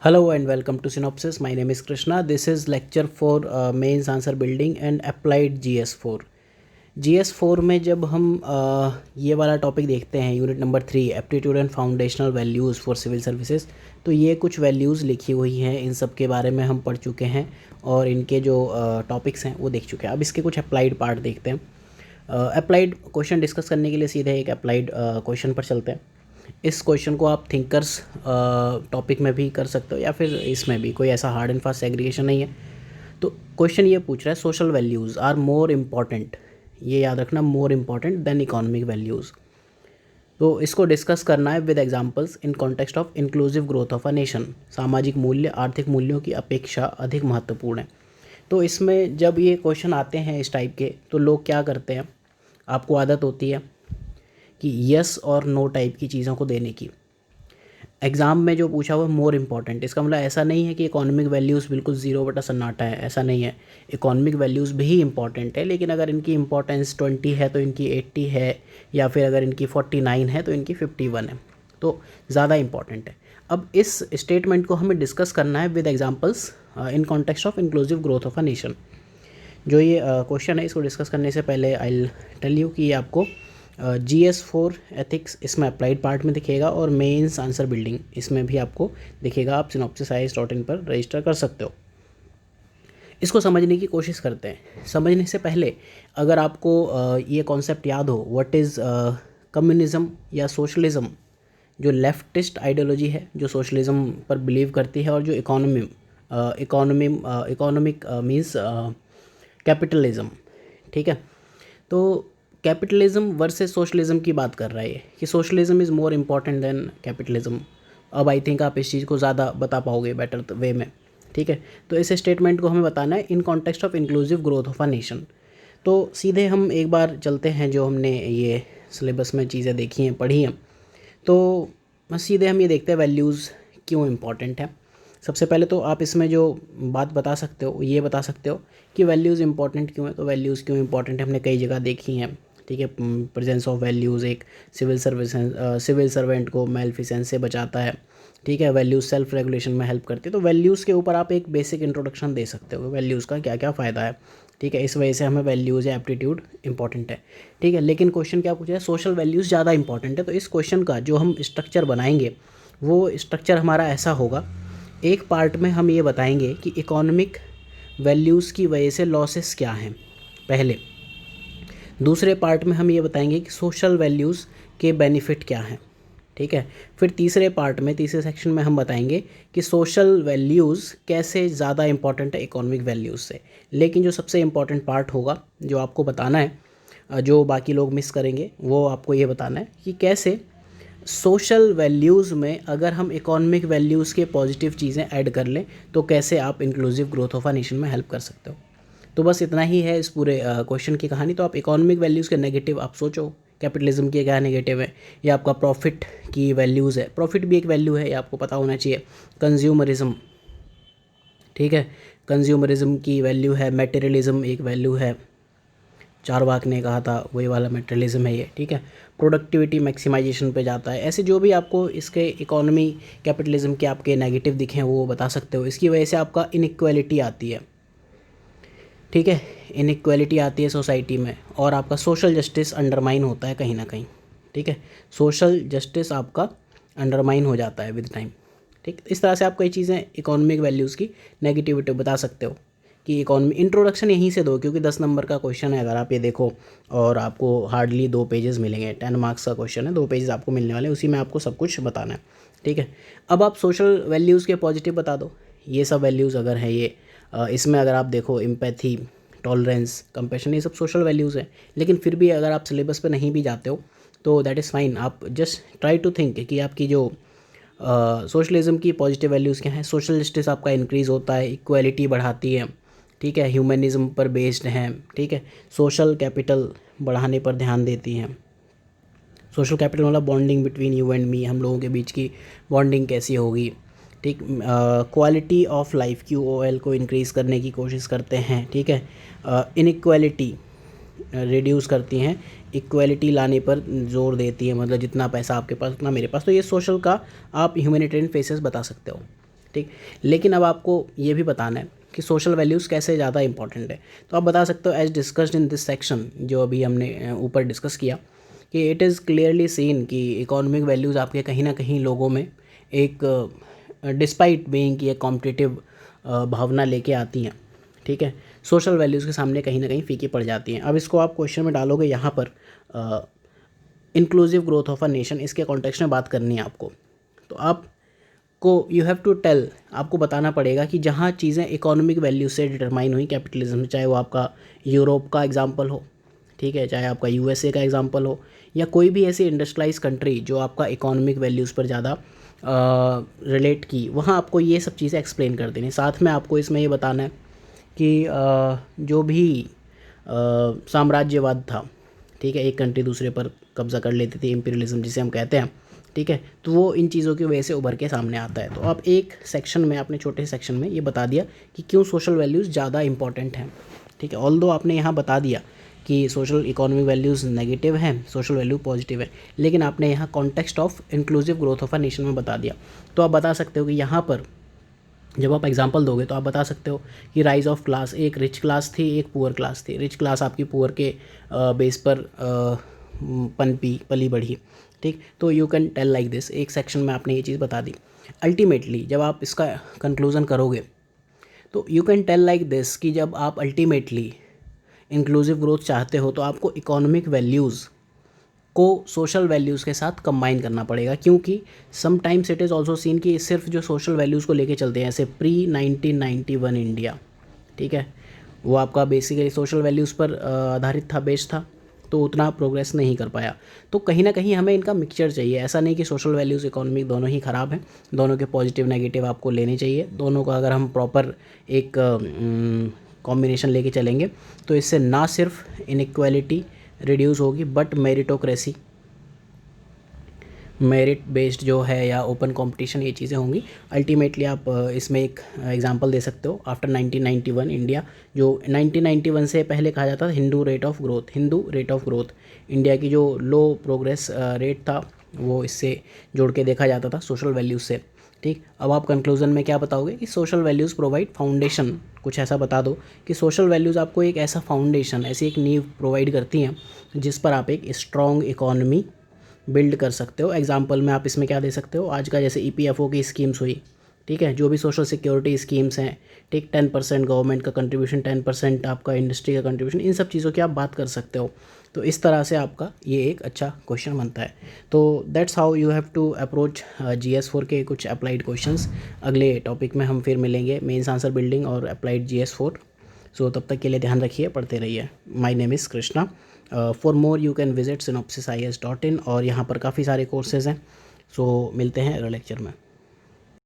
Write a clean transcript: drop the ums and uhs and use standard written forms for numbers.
Hello and welcome to Synopsis. My name is Krishna. This is lecture for mains answer building and applied GS4. GS4 में जब हम ये वाला topic देखते हैं unit number 3 aptitude and foundational values for civil services, तो ये कुछ वैल्यूज़ लिखी हुई हैं, इन सब के बारे में हम पढ़ चुके हैं और इनके जो टॉपिक्स हैं वो देख चुके हैं. अब इसके कुछ अप्लाइड पार्ट देखते हैं. अप्लाइड क्वेश्चन डिस्कस करने के लिए सीधे एक अप्लाइड क्वेश्चन पर चलते हैं. इस क्वेश्चन को आप थिंकर्स टॉपिक में भी कर सकते हो या फिर इसमें भी, कोई ऐसा हार्ड एंड फास्ट सेग्रीगेशन नहीं है. तो क्वेश्चन ये पूछ रहा है social values are more important, ये याद रखना, more important than economic values. तो इसको डिस्कस करना है with examples in context of inclusive growth of a nation. सामाजिक मूल्य आर्थिक मूल्यों की अपेक्षा अधिक महत्वपूर्ण है. तो इसमें जब ये क्वेश्चन आते हैं इस टाइप के, तो लोग क्या करते हैं, आपको आदत होती है कि यस और नो टाइप की चीज़ों को देने की. एग्ज़ाम में जो पूछा हुआ मोर इम्पॉर्टेंट, इसका मतलब ऐसा नहीं है कि इकोनॉमिक वैल्यूज़ बिल्कुल ज़ीरो बटा सन्नाटा है, ऐसा नहीं है. इकोनॉमिक वैल्यूज़ भी इंपॉर्टेंट है, लेकिन अगर इनकी इंपॉर्टेंस 20 है तो इनकी 80 है, या फिर अगर इनकी 49 है तो इनकी 51 है, तो ज़्यादा इंपॉर्टेंट है. अब इस स्टेटमेंट को हमें डिस्कस करना है with examples in context of inclusive growth of a nation. जो ये क्वेश्चन है, इसको डिस्कस करने से पहले आई विल टेल यू कि ये आपको GS4 एथिक्स इसमें अप्लाइड पार्ट में दिखेगा और मेंस आंसर बिल्डिंग इसमें भी आपको दिखेगा. आप synopsisIAS.in पर रजिस्टर कर सकते हो. इसको समझने की कोशिश करते हैं. समझने से पहले अगर आपको ये कॉन्सेप्ट याद हो, व्हाट इज़ कम्युनिज़म या सोशलिज़म, जो लेफ्टिस्ट आइडियोलॉजी है जो सोशलिज़म पर बिलीव करती है, और जो इकोनॉमिक मीन्स कैपिटलिज़म. ठीक है, तो कैपिटलिज्म वर्सेस सोशलिज़म की बात कर रहा है कि socialism is more important then capitalism. अब आई थिंक आप इस चीज़ को ज़्यादा बता पाओगे बेटर वे में. ठीक है, तो इस स्टेटमेंट को हमें बताना है इन context of inclusive growth of a nation. तो सीधे हम एक बार चलते हैं, जो हमने ये सिलेबस में चीज़ें देखी हैं, पढ़ी हैं, तो बस सीधे हम ये देखते हैं वैल्यूज़ क्यों इम्पॉर्टेंट है. सबसे पहले तो आप इसमें जो बात बता सकते हो, ये बता सकते हो कि वैल्यूज़ इंपॉर्टेंट क्यों है. तो वैल्यूज़ क्यों इंपॉर्टेंट है हमने कई जगह देखी हैं. ठीक है, प्रेजेंस ऑफ वैल्यूज़ एक सिविल सर्वेंट को मेलफिसेंस से बचाता है. ठीक है, वैल्यूज़ सेल्फ रेगुलेशन में हेल्प करती है. तो वैल्यूज़ के ऊपर आप एक बेसिक इंट्रोडक्शन दे सकते हो, वैल्यूज़ का क्या क्या फ़ायदा है. ठीक है, इस वजह से हमें वैल्यूज़ या एप्टीट्यूड इंपॉर्टेंट है. ठीक है, लेकिन क्वेश्चन क्या पूछा है, सोशल वैल्यूज़ ज़्यादा इंपॉर्टेंट है. तो इस क्वेश्चन का जो हम स्ट्रक्चर बनाएंगे, वो स्ट्रक्चर हमारा ऐसा होगा. एक पार्ट में हम ये बताएंगे कि इकोनॉमिक वैल्यूज़ की वजह से लॉसेस क्या हैं पहले. दूसरे पार्ट में हम ये बताएंगे कि सोशल वैल्यूज़ के बेनिफिट क्या हैं. ठीक है, फिर तीसरे पार्ट में, तीसरे सेक्शन में हम बताएंगे कि सोशल वैल्यूज़ कैसे ज़्यादा इंपॉर्टेंट है इकोनॉमिक वैल्यूज़ से. लेकिन जो सबसे इम्पॉर्टेंट पार्ट होगा, जो आपको बताना है, जो बाकी लोग मिस करेंगे, वो आपको ये बताना है कि कैसे सोशल वैल्यूज़ में अगर हम इकोनॉमिक वैल्यूज़ के पॉजिटिव चीज़ें ऐड कर लें, तो कैसे आप inclusive growth of a nation में हेल्प कर सकते हो. तो बस इतना ही है इस पूरे क्वेश्चन की कहानी. तो आप इकोनॉमिक वैल्यूज़ के नेगेटिव आप सोचो, कैपिटलिज्म के क्या नेगेटिव है. ये आपका प्रॉफिट की वैल्यूज़ है, प्रॉफिट भी एक वैल्यू है, ये आपको पता होना चाहिए. कंज्यूमरिज्म, ठीक है, कंज्यूमरिज्म की वैल्यू है. मटेरियलिज्म एक वैल्यू है, चारवाक ने कहा था, वही वाला मटेरियलिज्म है ये. ठीक है, प्रोडक्टिविटी मैक्सिमाइजेशन पे जाता है. ऐसे जो भी आपको इसके इकोनॉमी कैपिटलिज्म के आपके नेगेटिव दिखें वो बता सकते हो. इसकी वजह से आपका इनइक्वालिटी आती है. ठीक है, इनइक्वालिटी आती है सोसाइटी में, और आपका सोशल जस्टिस अंडरमाइन होता है कहीं ना कहीं. ठीक है, सोशल जस्टिस आपका अंडरमाइन हो जाता है विद टाइम. ठीक, इस तरह से आप कई चीज़ें इकोनॉमिक वैल्यूज़ की नेगेटिविटी बता सकते हो कि इकोनॉमी. इंट्रोडक्शन यहीं से दो, क्योंकि 10 नंबर का क्वेश्चन है. अगर आप ये देखो, और आपको हार्डली 2 पेजेस मिलेंगे. 10 मार्क्स का क्वेश्चन है, 2 पेजेस आपको मिलने वाले हैं, उसी में आपको सब कुछ बताना है. ठीक है, अब आप सोशल वैल्यूज़ के पॉजिटिव बता दो. ये सब वैल्यूज़ अगर हैं, ये इसमें अगर आप देखो, एम्पैथी, टॉलरेंस, कंपैशन, ये सब सोशल वैल्यूज़ हैं. लेकिन फिर भी अगर आप सिलेबस पे नहीं भी जाते हो तो दैट इज़ फाइन. आप जस्ट ट्राई टू थिंक कि आपकी जो सोशलिज्म की पॉजिटिव वैल्यूज़ क्या हैं. सोशल जस्टिस आपका इंक्रीज़ होता है, इक्वालिटी बढ़ाती है. ठीक है, ह्यूमनिज़म पर बेस्ड हैं. ठीक है, सोशल कैपिटल बढ़ाने पर ध्यान देती हैं. सोशल कैपिटल मतलब bonding between you and me, हम लोगों के बीच की बॉन्डिंग कैसी होगी. ठीक, क्वालिटी ऑफ लाइफ QOL को इंक्रीज़ करने की कोशिश करते हैं. ठीक है, इनइक्वालिटी रिड्यूस करती हैं, इक्वालिटी लाने पर जोर देती है. मतलब जितना पैसा आपके पास उतना मेरे पास. तो ये सोशल का आप ह्यूमैनिटेरियन फेसेस बता सकते हो. ठीक। लेकिन अब आपको ये भी बताना है कि सोशल वैल्यूज़ कैसे ज़्यादा इंपॉर्टेंट है। तो आप बता सकते हो as discussed in this section, जो अभी हमने ऊपर डिस्कस किया, कि इट इज़ क्लियरली सीन कि इकोनॉमिक वैल्यूज़ आपके कहीं ना कहीं लोगों में एक डिस्पाइट बीइंग की एक कॉम्पिटिटिव भावना लेके आती हैं, ठीक है, सोशल वैल्यूज़ के सामने कहीं ना कहीं फीकी पड़ जाती हैं। अब इसको आप क्वेश्चन में डालोगे यहाँ पर inclusive growth of a nation, इसके कॉन्टेक्स्ट में बात करनी है आपको, तो आपको यू हैव टू टेल, आपको बताना पड़ेगा कि जहाँ चीज़ें इकोनॉमिक वैल्यू से डिटरमाइन हुई कैपिटलिज्म, चाहे वो आपका यूरोप का एग्जांपल हो, ठीक है, चाहे आपका यूएसए का एग्जांपल हो, या कोई भी ऐसी इंडस्ट्रियलाइज कंट्री जो आपका इकोनॉमिक वैल्यूज़ पर ज़्यादा रिलेट की, वहाँ आपको ये सब चीज़ें एक्सप्लेन कर देनी। साथ में आपको इसमें ये बताना है कि जो भी साम्राज्यवाद था, ठीक है, एक कंट्री दूसरे पर कब्जा कर लेती थी, इम्पीरियलिज्म जिसे हम कहते हैं, ठीक है, तो वो इन चीज़ों की वजह से उभर के सामने आता है। तो आप एक सेक्शन में, अपने छोटे सेक्शन में ये बता दिया कि क्यों सोशल वैल्यूज़ ज़्यादा इंपॉर्टेंट हैं, ठीक है। ऑल्दो आपने यहाँ बता दिया कि सोशल इकोनॉमिक वैल्यूज़ नेगेटिव हैं, सोशल वैल्यू पॉजिटिव है, लेकिन आपने यहाँ context of inclusive growth of a nation में बता दिया। तो आप बता सकते हो कि यहाँ पर जब आप एग्जांपल दोगे तो आप बता सकते हो कि राइज ऑफ क्लास, एक रिच क्लास थी, एक पुअर क्लास थी, रिच क्लास आपकी पुअर के बेस पर पली बढ़ी, ठीक। तो you can tell like this, एक सेक्शन में आपने ये चीज़ बता दी। अल्टीमेटली जब आप इसका कंक्लूज़न करोगे तो you can tell like this कि जब आप अल्टीमेटली इंक्लूसिव ग्रोथ चाहते हो तो आपको इकोनॉमिक वैल्यूज़ को सोशल वैल्यूज़ के साथ कंबाइन करना पड़ेगा, क्योंकि sometimes it is also seen कि सिर्फ जो सोशल वैल्यूज़ को लेके चलते हैं, ऐसे प्री 1991 इंडिया, ठीक है, वो आपका बेसिकली सोशल वैल्यूज़ पर आधारित था, बेस्ड था, तो उतना प्रोग्रेस नहीं कर पाया। तो कहीं ना कहीं हमें इनका मिक्सचर चाहिए, ऐसा नहीं कि सोशल वैल्यूज़ इकोनॉमिक दोनों ही ख़राब हैं, दोनों के पॉजिटिव नेगेटिव आपको लेने चाहिए। दोनों का अगर हम प्रॉपर एक कॉम्बिनेशन लेके चलेंगे तो इससे ना सिर्फ इनइक्वालिटी रिड्यूस होगी, बट मेरिटोक्रेसी, मेरिट बेस्ड जो है, या ओपन कंपटीशन, ये चीज़ें होंगी। अल्टीमेटली आप इसमें एक एग्जांपल दे सकते हो आफ्टर 1991 इंडिया, जो 1991 से पहले कहा जाता था Hindu rate of growth, India की जो लो प्रोग्रेस रेट था वो इससे जोड़ के देखा जाता था सोशल वैल्यूज़ से, ठीक। अब आप कंक्लूज़न में क्या बताओगे कि सोशल वैल्यूज़ प्रोवाइड फाउंडेशन, कुछ ऐसा बता दो कि सोशल वैल्यूज़ आपको एक ऐसा फाउंडेशन, ऐसी एक नींव प्रोवाइड करती हैं जिस पर आप एक स्ट्रॉन्ग इकोनॉमी बिल्ड कर सकते हो। एग्जांपल में आप इसमें क्या दे सकते हो, आज का जैसे ईपीएफओ की स्कीम्स हुई, ठीक है, जो भी सोशल सिक्योरिटी स्कीम्स हैं, ठीक, 10% गवर्नमेंट का कंट्रीब्यूशन, 10% आपका इंडस्ट्री का कंट्रीब्यूशन, इन सब चीज़ों की आप बात कर सकते हो। तो इस तरह से आपका ये एक अच्छा क्वेश्चन बनता है। तो that's how you have to approach GS4 के कुछ अप्लाइड क्वेश्चंस। अगले टॉपिक में हम फिर मिलेंगे, मेंस आंसर बिल्डिंग और अप्लाइड GS4। सो तब तक के लिए ध्यान रखिए, पढ़ते रहिए। My name is Krishna. For more you can visit synopsisis.in, और यहाँ पर काफ़ी सारे कोर्सेज़ हैं। सो मिलते हैं अगले लेक्चर में।